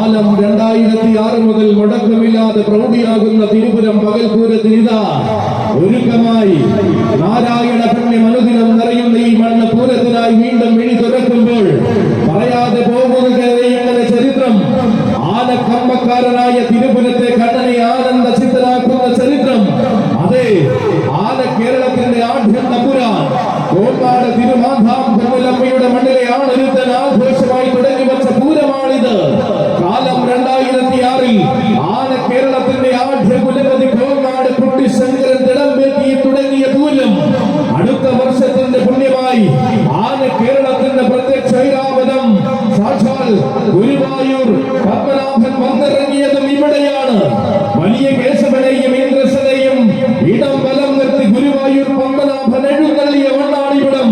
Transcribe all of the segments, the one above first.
കാലം 2006 മുതൽ മുടക്കമില്ലാതെ പ്രൗഢിയാകുന്ന തിരുപുരം പകൽപൂരത്തിനിതാ ഒരുക്കമായി നാരായണ പുണ്യം അനുദിനം നിറയുന്ന ഈ മണ്ണ് പൂരത്തിനായി വീണ്ടും വിഴി തുറക്കുമ്പോൾ പറയാതെ പോകുന്നതിന്റെ ചരിത്രം ആനക്കമ്മക്കാരനായ തിരുപുരത്തെ കണ്ണനെ ആനന്ദ ചിത്തനാക്കുന്ന ചരിത്രം. അതെ, ആന കേരളത്തിന്റെ ആഢ്യം തമ്പുരാൻ കോട്ടാട് തിരുമാന്ധാം തിരുവല്ലമ്മയുടെ മണ്ണിലെ ആണൊരുത്തൻ ആഘോഷമായി തുടങ്ങി വെച്ച പൂരമാണിത്. കാലം 2006 ആന കേരളത്തിന്റെ ആഢ്യ കുലപതി കോട്ടാട് കുട്ടിശങ്കരൻ തിടമ്പേറ്റി തുടങ്ങിയ പൂരം അടുത്ത വർഷത്തിന്റെ പുണ്യമായി ആന കേരളത്തിന്റെ പ്രത്യക്ഷ ഐരാവതം സാക്ഷാൽ ഗുരുവായൂർ പത്മനാഭൻ വന്നിറങ്ങിയതും ഇവിടെയാണ്. വലിയ കേശവനെയും ഇന്ദ്രസനെയും ഇടം വലം നിർത്തി ഗുരുവായൂർ പത്മനാഭൻ എഴുന്നള്ളിയ മണ്ണാണിവിടം.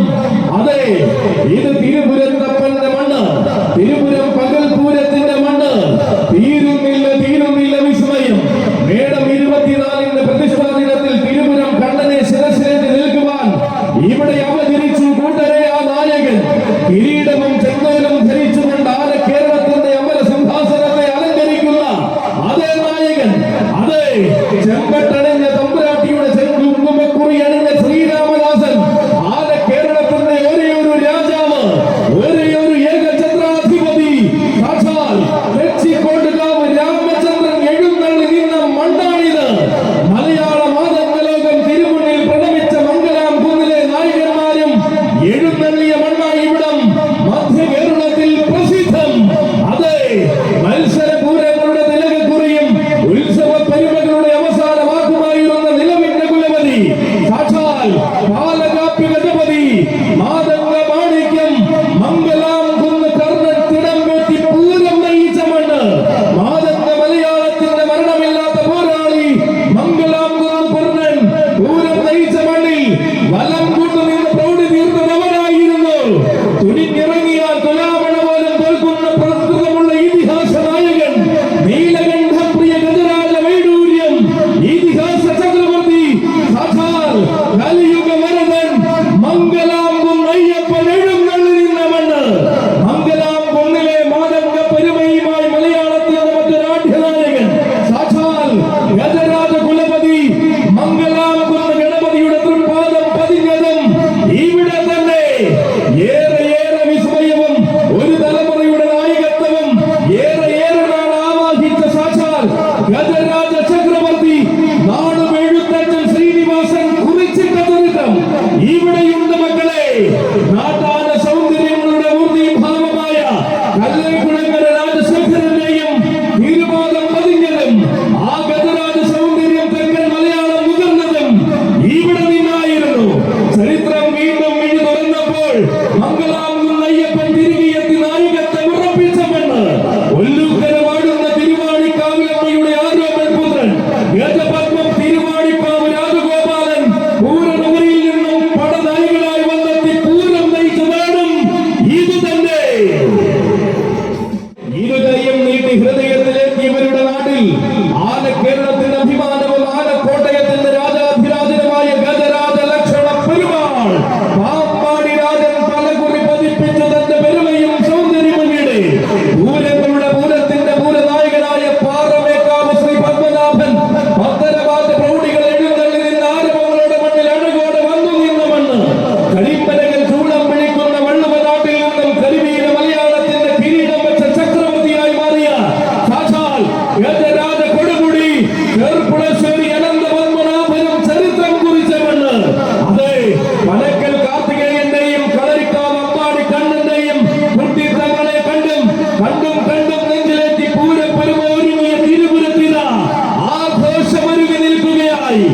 അതെ, ഇത് തിരുപുരത്തപ്പന്റെ മണ്ണ്, തിരുപുരം പകൽപൂരത്തിന്റെ മണ്ണ്. തീരുന്നില്ല വിസ്മയം. മേടം 24 പ്രതിഷ്ഠാ ദിനത്തിൽ തിരുപുരം കണ്ണനെ ശിരസിലേറ്റ് നിൽക്കുവാൻ ഇവിടെ അവതരിച്ചു കൂട്ടരെ ആ നായകൻ. കിരീടവും ചെങ്കോലും ധരിച്ചുകൊണ്ട് ആന കേരളത്തിന്റെ അമര സിംഹാസനത്തെ അലങ്കരിക്കുന്ന അതേ നായകൻ. അതെ, ചെമ്പട്ടണിഞ്ഞ തമ്പുരാട്ടിയുടെ ചെങ്കുങ്കുമക്കുറി അണിഞ്ഞ ശ്രീരാമദാസൻ, ആന കേരളത്തിന്റെ ഒരേയൊരു രാജാവ്, ഒരേയൊരു ഏകഛത്രാധിപതി, സാക്ഷാൽ തെച്ചിക്കോട്ടുകാവ് രാമചന്ദ്രൻ എഴുന്നള്ളി നിന്ന മണ്ണാണിത്. മലയാള മാതൃലോകം തിരുമുന്നിൽ പ്രണമിച്ച മംഗലാം കുന്നിലെ നായകന്മാരും എഴുന്നള്ളിയ മണ്ണായി ഇവിടം മധ്യ കേരളത്തിൽ പ്രസിദ്ധം. അതെ, മത്സരപൂരങ്ങളുടെ തിലകക്കുറിയും ഉത്സവ പരിമകളുടെ അവസാനമാക്കുമായിരുന്ന നിലവിന്റെ കുലപതി സാക്ഷാൽ പാലകാപ്പി ഗജപതി മാതംഗ മാണിക്യം മംഗലാം കുന്ന് കർണൻ തിടമ്പേറ്റി പൂരം നയിച്ച മണ്ണ്. മാതംഗ മലയാളത്തിന്റെ മരണമില്ലാത്ത പോരാളി മംഗലാം കുന്ന് കർണൻ പൂരം നയിച്ച മണ്ണിൽ വലം കൊണ്ടുനിന്ന് പ്രൗഢി തീർത്തവനായിരുന്നു. തുനിഞ്ഞിറങ്ങിയാൽ തുലാമണ പോലും തോൽക്കുന്ന പ്രസ്തുതമുള്ള ഇതിഹാസ നായകൻ നീലകണ്ഠപ്രിയ ഗജരാജ വൈഡൂര്യം ഇതിഹാസ ചക്രവർത്തി സാക്ഷാൽ കലിയുഗ വരദൻ മംഗലാം കുന്നയ്യപ്പൻ എഴുന്നള്ളി നിന്ന മണ്ണ്. മംഗലാം കുന്നിലെ മാതംഗ പെരുമയുമായി മലയാളത്തിന്റെ മറ്റൊരാഢ്യ നായകൻ സാക്ഷാൽ ഗജരാജ കുലപതി മംഗലാം കുന്ന് ഗണപതിയുടെ തൃപ്പാദം പതിഞ്ഞതും ഇവിടെ തന്നെ. ഏറെ വിസ്മയവും ഒരു തലമുറയുടെ നായകത്വവും ഏറെ നാൾ ആവാഹിച്ച സാക്ഷാൽ ഗജരാജ ചക്രവർത്തി നാടുമെഴുത്തച്ഛൻ ശ്രീനിവാസൻ കുറിച്ചിട്ട ചരിത്രം ഇവിടെയുണ്ട് മക്കളെ. നാട്ടാന സൗന്ദര്യങ്ങളുടെ മൂർത്തിഭാവമായ കല്ലേക്കുളങ്ങര രാജശേഖരന്റെയും തിരുപാദം പതിഞ്ഞതും ആ ഗജരാജ സൗന്ദര്യം തെക്കൻ മലയാളം മുതിർന്നതും ഇവിടെ നിന്നായിരുന്നു. ചരിത്രം വീണ്ടും വിഴി തുറന്നപ്പോൾ മംഗലാം കുന്നയ്യപ്പൻ തിരികെയെത്തി നായകത്വം ഉറപ്പിച്ച മണ്ണ്. ഒല്ലൂക്കര വാഴുന്ന തിരുവാണിക്കാവിലമ്മയുടെ ആരോപണപുത്രൻ ഗജപത്മം തിരുവാണിക്കാവ് രാജഗോപാലൻ പൂരനഗരിയിൽ നിന്നും പടനായികളായി വന്നെത്തി പൂരം നയിച്ച നാടും ഇത് തന്നെ. ഇരുകൈയും നീട്ടി ഹൃദയത്തിലെത്തിയവരുടെ നാട്ടിൽ ആന കേരളത്തിന്റെ അഭിമാനവും ആനക്കോട്ടയത്തിന്റെ രാജാധിരാജനുമായ ഗജരാജ ലക്ഷണ പെരുമാൾ പാമ്പാടി രാജൻ പലകുറി പതിപ്പിച്ചു തന്റെ പെരുമയും സൗന്ദര്യവും വീട്. പൂരങ്ങളുടെ പൂരത്തിന്റെ പൂരനായകനായ പാറമേക്കാവ് ശ്രീ പത്മനാഭൻ പത്തരവാദ പ്രൗഢികൾ എഴുന്നള്ളി നിന്ന ആരവങ്ങളുടെ മണ്ണിൽ അഴകോടെ വന്നു നിന്ന മണ്ണ്. കരിമ്പനകൾ ചൂളം പിടിക്കുന്ന വള്ളുവ നാട്ടിൽ നിന്നും കരിമീന മലയാളത്തിന്റെ കിരീടം വെച്ച ചക്രവർത്തിയായി മാറിയ സാക്ഷാൽ ഗജരാജ കൊടുമുടി ചെറുപ്പുളശ്ശേരി അനന്ത പത്മനാഭനും ചരിത്രം കുറിച്ച മണ്ണ്. അതെ, മനക്കൽ കാർത്തികേയന്റെയും കളരിക്കാവ് അമ്പാടി കണ്ണന്റെയും കുട്ടിത്തങ്ങളെ കണ്ടും നെഞ്ചിലേറ്റി പൂരപ്പെരുമ ഒരുങ്ങിയ തിരുപുരത്തിന ആഘോഷമൊരുങ്ങി നിൽക്കുകയായി.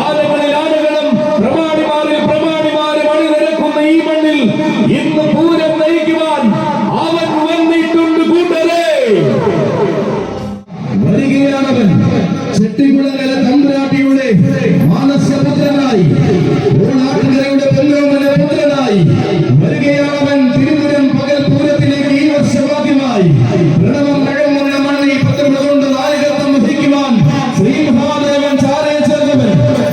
ആനകളിൽ ആനകളും പ്രമാണിമാരും അണിനിരക്കുന്ന ഈ മണ്ണിൽ ഇന്ന് പൂരം നയിക്കുവാൻ അവൻ വന്നിട്ടുണ്ട് കൂട്ടരെ. വരികയാണവൻ ചെട്ടികുളങ്ങര തമ്പുരാട്ടിയുടെ മാനസപുത്രനായി, നാട്ടുകാരുടെ പൊന്നോമന പുത്രനായി വരികയാണവൻ. തിരുപുരം പകൽപൂരത്തിലേക്ക് ഈ വർഷമാദ്യമായി പ്രണവം മഴമുള്ള മണ്ണിൽ പത്രങ്ങൾ കൊണ്ട് നായകത്വം വഹിക്കുവാൻ ശ്രീ മഹാദേവൻ ചാരേ ചേർന്നവൻ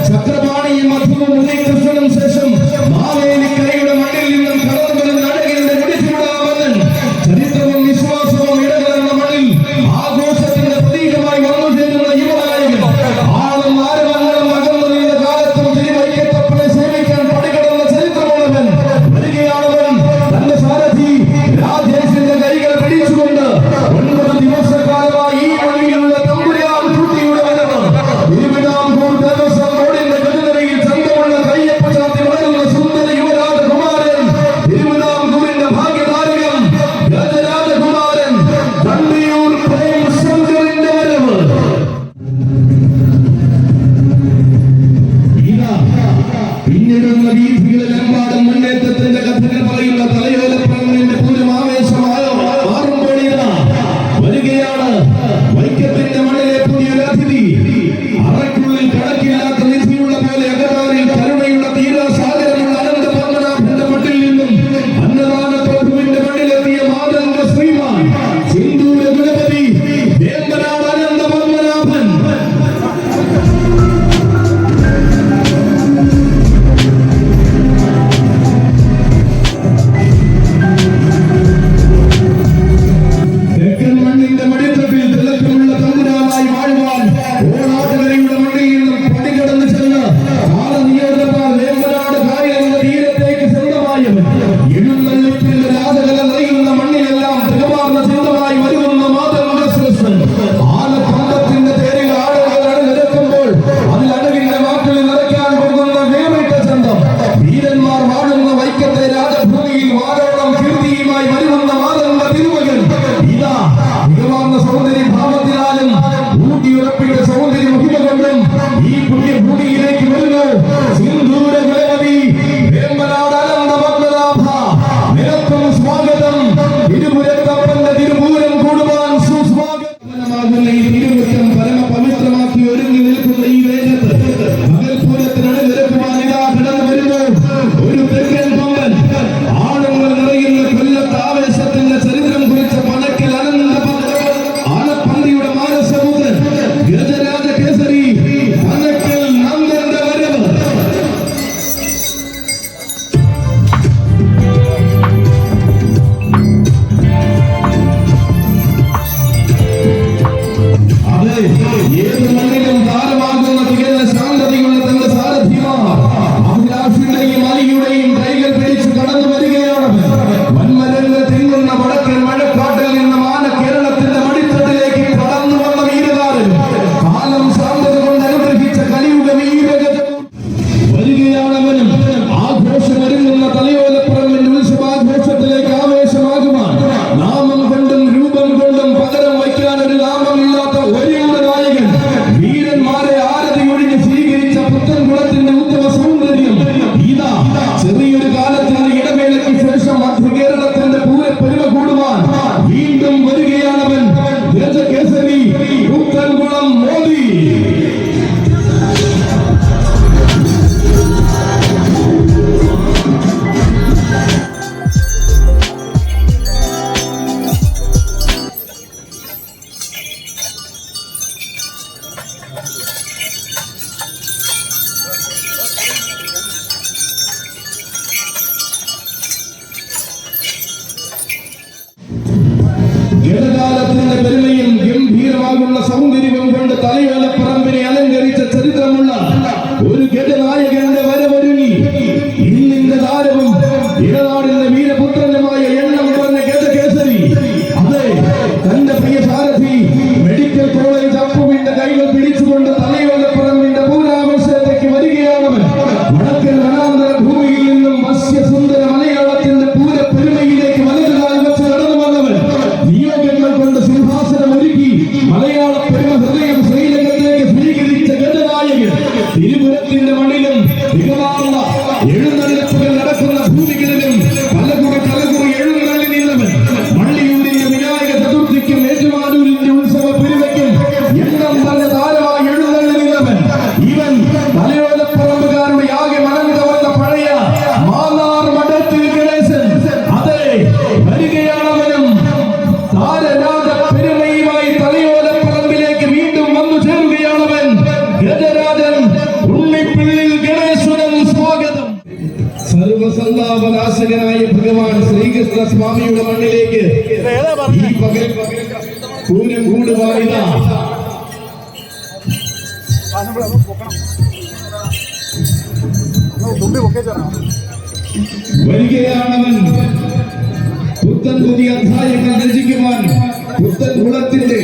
ചക്രപാണിയും മധുവും ഉദയകൃഷ്ണനും ശേഷം മാവേലിക്കരയുടെ മണ്ണിൽ നിന്നും കടന്നു വരുന്ന അഴകിന്റെ മുടിച്ചുവിടാവൻ ചരിത്രവും വിശ്വാസവും ഇടകലർന്ന മണ്ണിൽ ഏത് മണ്ണിലും താരമാകുന്ന തികഞ്ഞ ശാന്തതയുള്ള തന്റെ സാരഥിമാർ അഭിലാഷിന്റെയും അലിയുടെയും കൈകൾ പിടിച്ച് കടന്നു വരികയാണ്. വൻമരങ്ങൾ തിങ്ങുന്ന വടക്കൻ മഴക്കാട്ടിൽ നിന്ന് മാന കേരളത്തിന്റെ മടിത്തട്ടിലേക്ക് കടന്നു വന്ന വീരതാരൻ കാലം ശാന്തത കൊണ്ട് അനുഗ്രഹിച്ച കലിയുഗ വീരഗജം വരികയാണവനും. ആഘോഷമൊരുങ്ങുന്ന തലയോലപ്പുറമിന്റെ ഉത്സവാഘോഷത്തിലേക്ക് ആവേശമാകുവാൻ നാമം കൊണ്ടും രൂപം കൊണ്ടും പകരം വയ്ക്കാൻ ഒരു നാമമില്ലാത്ത ഒരേ ഒരു നായകൻ, വീരന്മാരെ ആരതി ഒഴിഞ്ഞ് സ്വീകരിച്ച പുത്തൻകുളത്തിന്റെ ഉത്തമ സൗന്ദര്യം. ഇതാ ചെറിയൊരു കാലത്തിന്റെ ഇടവേളയ്ക്ക് ശേഷം മധ്യ കേരളത്തിന്റെ പൂരപ്പെരുമ കൂടുവാൻ വീണ്ടും വരികയാണവൻ. ഗജകേസരി പുത്തൻകുളം മോദി. ഗതകാലത്തിന്റെ പെരുമയും ഗംഭീരമാകുന്ന സൗന്ദര്യവും കൊണ്ട് തലയോലപ്പറമ്പിനെ അലങ്കരിച്ച ചരിത്രമുള്ള ഒരു ഗജനായകന്റെ വരവൊരുങ്ങി. ഇന്നിന്റെ താരവും ഇടനാടിന്റെ വീരപുത്രനുമായ എണ്ണം പറഞ്ഞ ഗജകേസരി. അതെ, തന്റെ പ്രിയ സാരഥി മെഡിക്കൽ കോളേജ് അപ്പുവിന്റെ കൈകൾ പിടിച്ചുകൊണ്ട് തലയോലപ്പറമ്പിന്റെ പൂരാഘോഷത്തേക്ക് വരികയാണവൻ. വടക്കൻ വനാന്തര ഭൂമിയിൽ നിന്നും വശ്യസുന്ദര മലയാളത്തിന്റെ പൂരപ്പെരുമയിലേക്ക് വലതുകാൽ വെച്ച് കടന്നു വന്നവൻ. നിയോഗങ്ങൾ കൊണ്ട് സിംഹാസനം ഒരുക്കി മലയാള പെരുമ ഹൃദയം ശ്രീരംഗത്തേക്ക് സ്വീകരിച്ച ഗജനായകൻ. തിരുപുരത്തിന്റെ മണ്ണിലും മികവാർന്ന എഴുന്നള്ളിപ്പുകൾ നടക്കുന്ന ഭൂമികളിലും പലകുറി എഴുന്നള്ളി നിന്നവൻ. മള്ളിയൂരിന്റെ വിനായക ചതുർത്ഥിക്കും ഏറ്റുമാനൂരിന്റെ ഉത്സവ പെരുമയ്ക്കും എണ്ണം പറഞ്ഞ താരമായി എഴുന്നള്ളി നിന്നവൻ. ഇവൻ മലയോലപ്പറമ്പുകാരുടെ ആകെ മനം കവർന്ന പഴയ മാന്നാർ മഠത്തിൽ ഗണേശൻ. അതെ, വരികയാണവനും. താരരാജ പെരുമയുമായി തലയോലപ്പറമ്പിലേക്ക് വീണ്ടും വന്നു ചേരുകയാണവൻ. ഗജരാജൻ ഉണ്ണിപ്പിള്ളിൽ ഗണേശ്വരൻ സ്വാഗതം. സർവസന്താപനാശകനായ ഭഗവാൻ ശ്രീകൃഷ്ണ സ്വാമിയുടെ മണ്ണിലേക്ക് ഈ പകൽ പൂരം കൂടുവാനിതാ വരികയാണവൻ. പുത്തൻ പുതിയ അധ്യായങ്ങൾ രചിക്കുവാൻ പുത്തൻ കുളത്തിന്റെ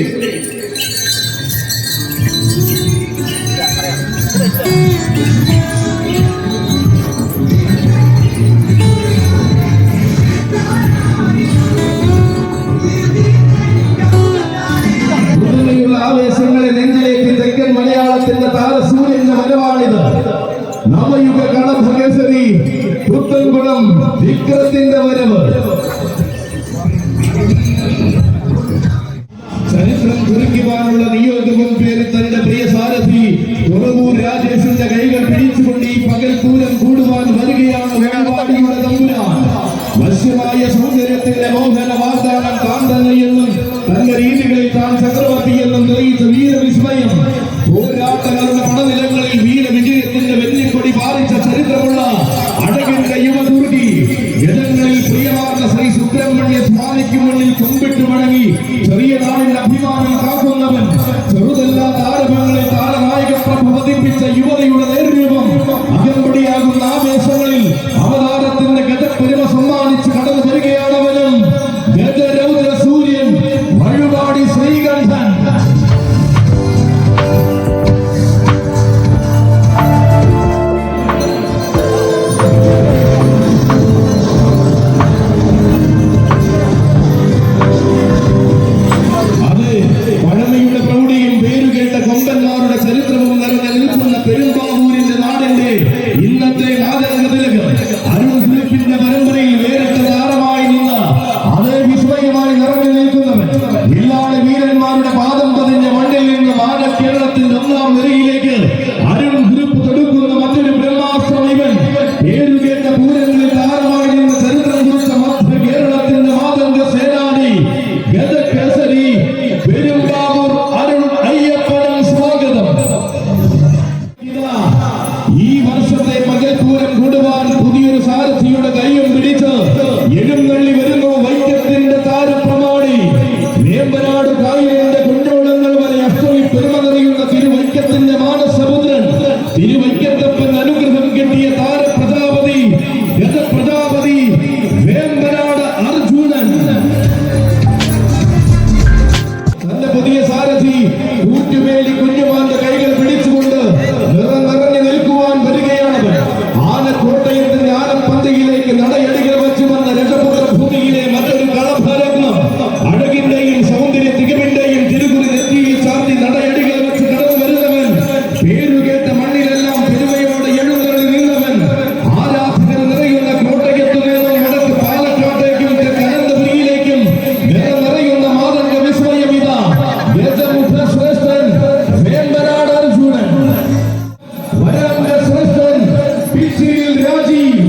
പുതുമയുള്ള ആവേശങ്ങളെ നെഞ്ചിലേക്ക് തെക്കൻ മലയാളത്തിന്റെ താരസൂര്യന്റെ വരവാണിത്. നവയുഗ കളഭകേസരി പുത്തൻകുളം വിക്രത്തിന്റെ വരവ്. ചരിത്രം കുറിക്കുവാനുള്ള നിയോഗവും പേര് തന്റെ പ്രിയ സാരഥി തുറവൂർ രാജേഷിന്റെ കൈകൾ പിടിച്ചുകൊണ്ട് ഈ പകൽ പൂരം കൂടുവാൻ വരികയാണ്. വേണവാടിയുടെ തമ്പുരാൻ വശ്യമായ സൗന്ദര്യത്തിന്റെ മോഹന വാഗ്ദാനം താൻ തന്നെയെന്നും തന്റെ രീതികളിൽ താൻ ചക്രവർത്തിയെന്നും തെളിയിച്ച വീരവിസ്മയം. പോരാട്ടങ്ങളുടെ പടനിലങ്ങളിൽ വീരവിജയത്തിന്റെ വെല്ലിക്കൊടി പാലിച്ച ചരിത്രമുള്ള അടകിന്റെ യുവദുർഗി. ഗജങ്ങളിൽ പ്രിയമാർന്ന ശ്രീ സുബ്രഹ്മണ്യ സ്വാമിക്ക് മുന്നിൽ കുമ്പിട്ട് മടങ്ങി ചെറിയ നാടിന്റെ അഭിമാനം കാക്കുന്നവൻ. ചെറുതല്ലാത്ത ആരംഭങ്ങളിൽ താരനായക പ്രഭ പതിപ്പിച്ച യുവതയുടെ നേർരൂപം. അകമ്പടിയാകുന്ന ആവേശങ്ങളിൽ അവതാരത്തിന്റെ ഗജപ്പെരുമ സമ്മാനിച്ച് കടന്നു വരികയാണവനും. ഗജരൗദ്ര സൂര്യൻ വഴുവാടി ശ്രീകണ്ഠൻ. പഴമയുടെ പ്രൗഢിയും പേരുകേട്ട കൊമ്പന്മാരുടെ ചരിത്രവും നിറഞ്ഞു നിൽക്കുന്ന പെരുമ്പാവൂരിന്റെ നാടിന്റെ ഇന്നത്തെ മാതൃകതിലകം അരുൺ ഫിലിപ്പിന്റെ പരമ്പരയിൽ വേറിട്ട താരമായി നിന്ന അതേ വിസ്മയമായി നിറഞ്ഞു നിൽക്കുന്നവൻ. വില്ലാളി വീരന്മാരുടെ പാദം പതിഞ്ഞ മണ്ണിൽ നിന്ന് മാന കേരളത്തിന്റെ ഒന്നാം നിരയിലേക്ക് അരുൺ ഗ്രൂപ്പ് തൊടുക്കുന്ന മറ്റൊരു ബ്രഹ്മാസ്ത്രം. ഇവൻ പേരുകേട്ട പൂരങ്ങളിൽ താരമായി നിന്ന് ചരിത്രം കുറിച്ച മധ്യ കേരളത്തിന്റെ മാതംഗ സേനാനി ഗജകേസരി പെരുമ്പാവൂർ അരുൺ അയ്യപ്പനും സ്വാഗതം. ഈ വർഷത്തെ പകൽപൂരം കൂടുവാൻ പുതിയൊരു സാരഥിയുടെ കൈയും പിടിച്ച് എഴുന്നള്ളി വരുന്നു വൈക്കത്തിന്റെ താരപ്രമാണി. വേമ്പനാട് കായലിന്റെ കുഞ്ഞോളങ്ങൾ വരെ അഷ്ടമി പെരുമ തന്റെ പുതിയ സാരഥി ഊറ്റുവേലി കുഞ്ഞുമാന്റെ കൈകൾ പിടിച്ചുകൊണ്ട് നിറഞ്ഞു നിൽക്കുവാൻ വരികയാണവൻ. ആനക്കോട്ടയത്തിന്റെ ആനപ്പന്തിയിലേക്ക് നടയടികൾ വെച്ചു വന്ന രജപുത്ര ഭൂമിയിലെ മറ്റൊരു കളഭരത്നം അഴകിന്റെയും സൗന്ദര്യ തികവിന്റെയും തിരുകുറി നെറ്റിയിൽ ചാർത്തി നടയടികൾ വെച്ച് കടന്നു വരുന്നവൻ. പേരുകേട്ട മണ്ണിലെല്ലാം പെരുമയോടെ എഴുന്നള്ളി നിന്നവൻ. ആരാധകർ നിറയുന്ന കോട്ടയത്തു നിന്നും വടക്ക് പാലക്കാട്ടേക്കും അനന്തപുരിയിലേക്കും നിറയുന്ന മാതംഗ വിസ്മയം ഇതാ ഗജമുഖ ശ്രേഷ്ഠൻ വേമ്പനാട് അർജുനൻ, വരാംഗ ശ്രേഷ്ഠൻ പിച്ചിയിൽ രാജീവ്.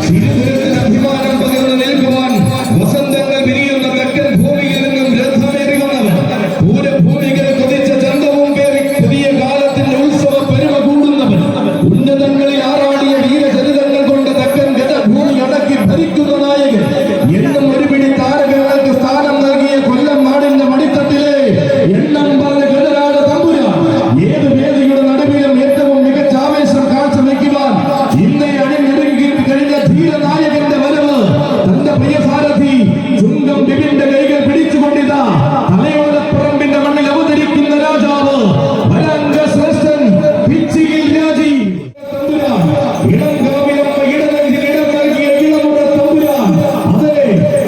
തിരുവനന്തപുരത്തിന് അഭിമാനം പകർന്നു നിൽക്കുവാൻ വസന്തങ്ങൾ വിരിയുന്ന തെക്കൻ ഭൂമിയിൽ നിന്നും രഥമേറി വന്നവൻ. പൂരഭൂമികൾ കൊതിച്ച ചന്തവും പേറി പുതിയ കാലത്തിന്റെ ഉത്സവ പെരുമ കൂടുന്നവൻ. ഉന്നതങ്ങളിൽ ആറാടിയ വീരചരിതങ്ങൾ കൊണ്ട് തെക്കൻ ഗജഭൂമി അടക്കി ഭരിക്കുന്ന നായകൻ. എന്നും ഒരു പിടി താരകങ്ങൾക്ക് സ്ഥാനം നൽകിയ കൊല്ലം നാടിന്റെ മടിത്തട്ടിലെ എണ്ണം പറഞ്ഞ ഗജരാജ തമ്പുരാൻ. ഏത് വേദിയുടെ നടുവിലും ഏറ്റവും മികച്ച ആവേശം കാഴ്ചവെക്കുവാൻ ഇന്നേ അണിഞ്ഞൊരുങ്ങി കഴിഞ്ഞ ധീരനായകന്റെ വരവ്. തന്റെ പ്രിയ സാരഥി ചുങ്കം ബിബിന്റെ കൈകൾ പിടിച്ചുകൊണ്ടിതാ തലയോലപ്പറമ്പിന്റെ മണ്ണിൽ അവതരിക്കുന്ന രാജാവ് വരാംഗ ശ്രേഷ്ഠൻ പിച്ചിയിൽ രാജീവ് തമ്പുരാൻ. ഇടംകാവിലമ്മ ഇടനെഞ്ചിൽ ഇടം നൽകിയ ഇളമുറ തമ്പുരാൻ. അതെ,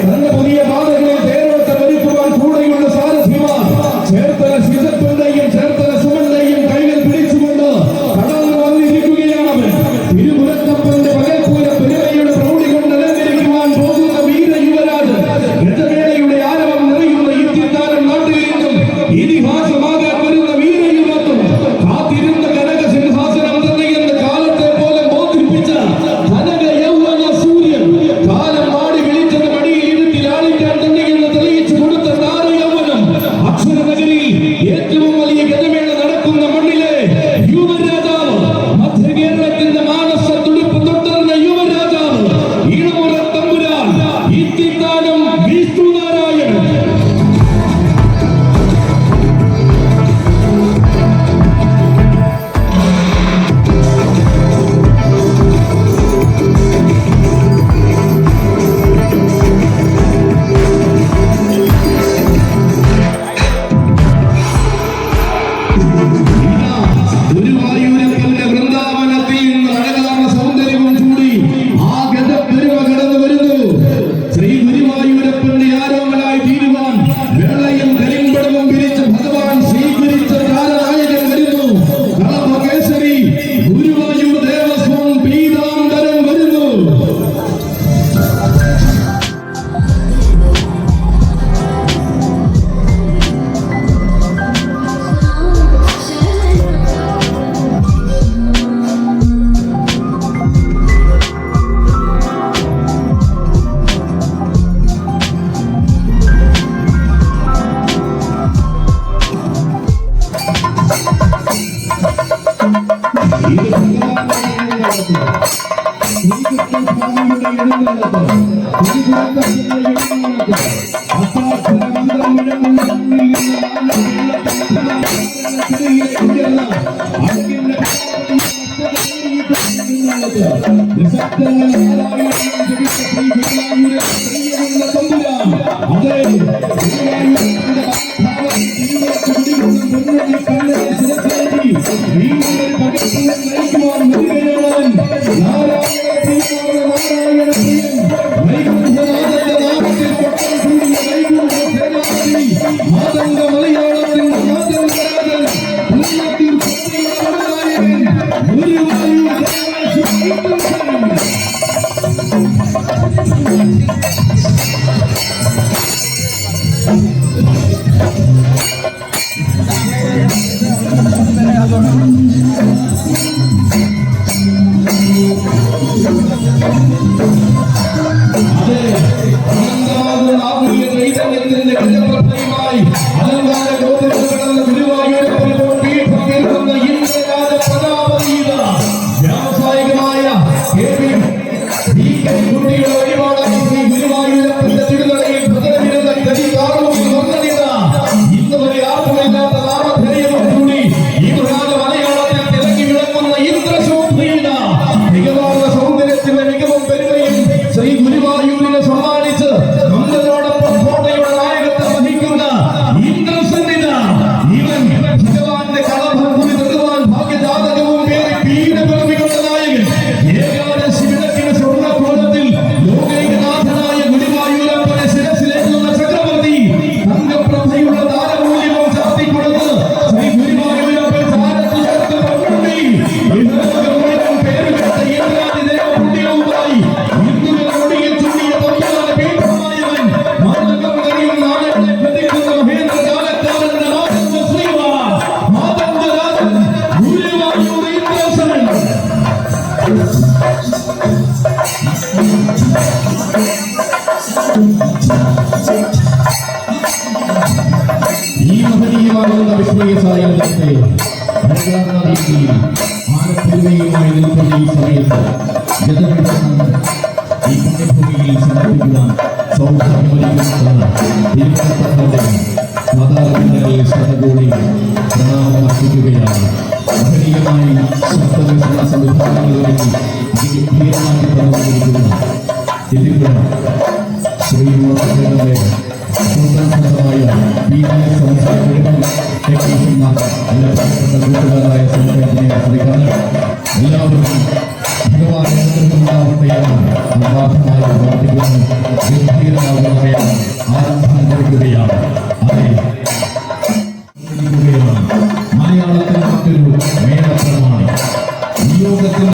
തന്റെ പുതിയ പാതകളിൽ തേരോട്ടം ഒരുക്കുവാൻ കൂടെയുള്ള സാരഥിമാർ ചേർത്തല ശിശപ്പന്റെയും ചേർത്തല സുമന്റെയും കൈകൾ പിടിച്ചുകൊണ്ട് കടന്നു വന്നിരിക്കുകയാണവൻ. തിരുമുരത്തപ്പന്റെ പകൽപ്പൂര പെരുമയുടെ പ്രൗഢി കൊണ്ട് അലങ്കരിക്കുവാൻ പോകുന്ന വീര യുവരാജൻ. ഗജമേളയുടെ ആരവം നിറയുന്ന ഇത്തിത്താനം നാട്ടിൽ നിന്നും ഇതിഹാസമാകാൻ വരുന്ന വീരയുവത്വം. കാത്തിരുന്ന കനക സിംഹാസനം തന്നെ എന്ന കാലത്തെ പോലെ ബോധിപ്പിച്ച കനക യൗവന സൂര്യൻ. കാലം മാടി വിളിച്ചത് മടിയിൽ ഇരുത്തി ലാളിക്കാൻ തന്നെ എന്ന് തെളിയിച്ചു കൊടുത്ത താര യൗവനം. അക്ഷരനഗരിയിൽ ഏറ്റവും വലിയ ഗജമേള നടക്കുന്ന മണ്ണിലെ യുവരാജാവ്, മധ്യ കേരളത്തിന്റെ മാനസ തുടിപ്പ് തൊട്ടറിഞ്ഞ യുവരാജാവ് ഇളമുറ തമ്പുരാൻ ഇത്തിത്താനം വിഷ്ണുനാരായണൻ. ഗുരുവായൂരപ്പന്റെ വൃന്ദാവനത്തിൽ നിന്ന് അഴകാർന്ന സൗന്ദര്യവും ചൂടി ആ ഗജപ്പെരുമ കടന്നു വരുന്നു. ശ്രീ ഗുരുവായൂരപ്പന്റെ ആരോമലായി തീരുവാൻ വെള്ളയും കരിമ്പടവും പിരിച്ച് ഭഗവാൻ സ്വീകരിച്ച കാലനായകൻ വരുന്നു. കളഭകേസരി ഗുരുവായൂർ ദേവസ്വം പീതാംബരൻ വരുന്നു. ഭംഗിയുമായി നിൽക്കുന്ന ഈ സമയത്ത് ഗതവീക്ഷണം ഈ പുണ്യഭൂമിയിൽ സമർപ്പിക്കുവാൻ സൗഭാഗ്യമൊരുക്കുന്ന തിരുവനന്തപുരത്തെ മാതാപിതാക്കളിൽ ശതകോടി പ്രണാമം അർപ്പിക്കുകയാണ്. മഹനീയമായി ശബ്ദവിശ്വാസ സംവിധാനങ്ങളിലേക്ക് അതിഗംഭീരമായി പറഞ്ഞിരിക്കുന്ന തിരുവനന്തപുരം ശ്രീമൂർത്തിയുടെ സ്വതന്ത്രമായ കൂട്ടുകാരായ എല്ലാവർക്കും ഭഗവാനുണ്ടാവട്ടെയാണ് ആത്മാർത്ഥമായി പ്രാർത്ഥിക്കുന്നു. ഗംഭീരമായ ആരംഭം കുറിക്കുകയാണ്. അതെ, മലയാളത്തിൽ മറ്റൊരു മേളപ്രമാണ് ഈ യോഗത്തിൽ